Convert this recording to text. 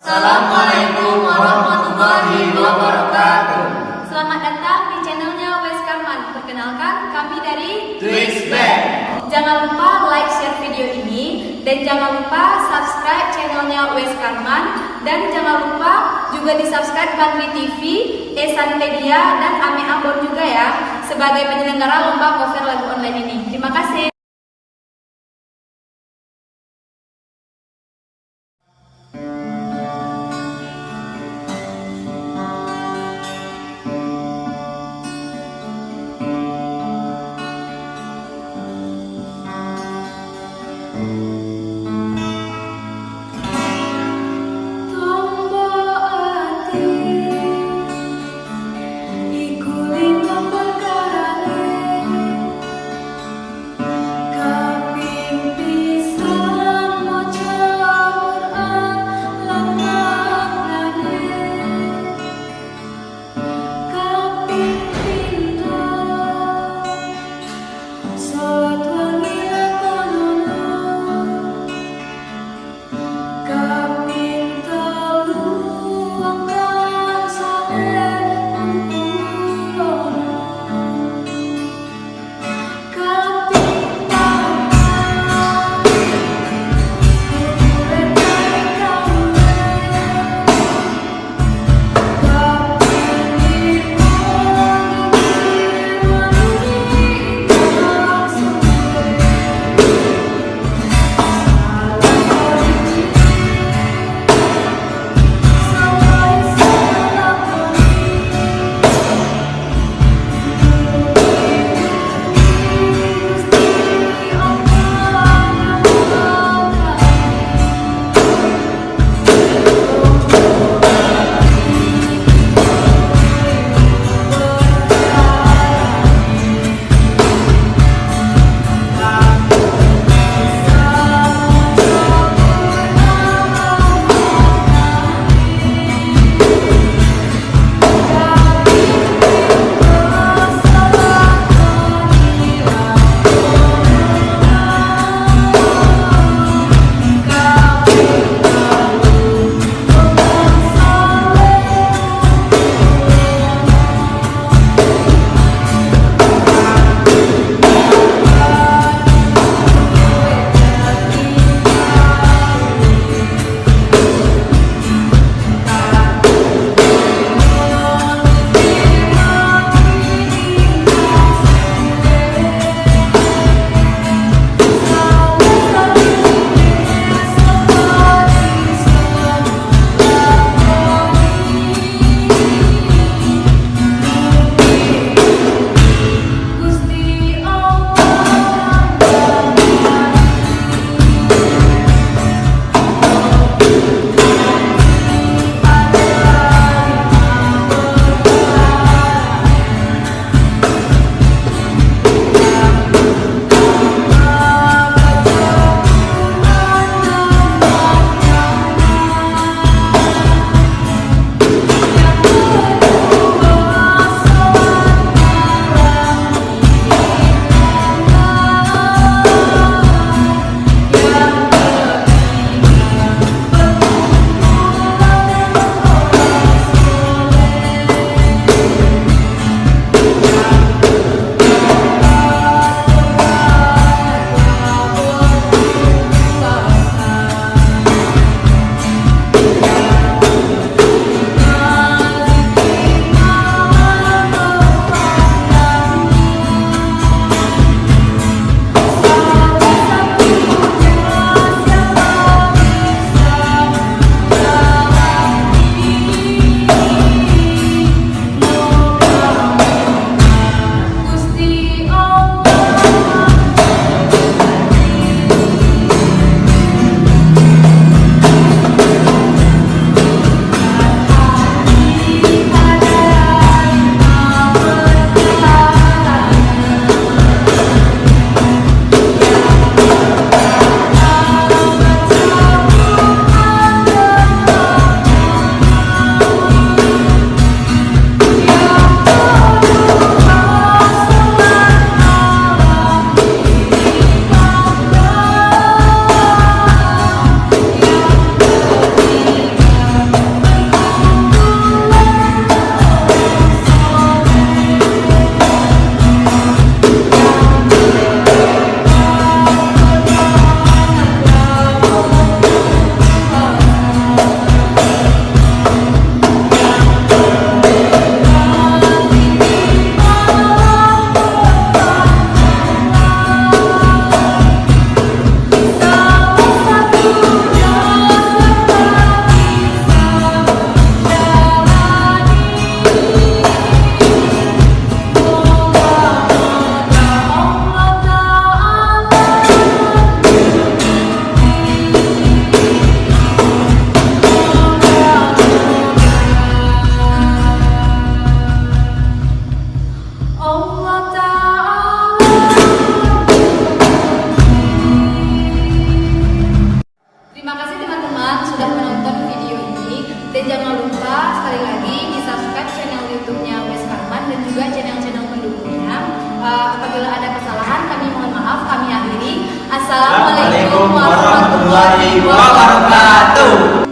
Assalamualaikum warahmatullahi wabarakatuh. Selamat datang di channelnya Wes Karman. Perkenalkan, kami dari Twix Band. Jangan lupa like, share video ini, dan jangan lupa subscribe channelnya Wes Karman, dan jangan lupa juga di subscribe Bantri TV, Esan Media, dan Ame Ambon juga ya, sebagai penyelenggara lomba cover lagu online ini. Terima kasih. jangan lupa sekali lagi di subscribe channel YouTube-nya Wes Karman dan juga channel-channel pendukungnya. Apabila ada kesalahan kami mohon maaf, kami akhiri. Assalamualaikum warahmatullahi wabarakatuh.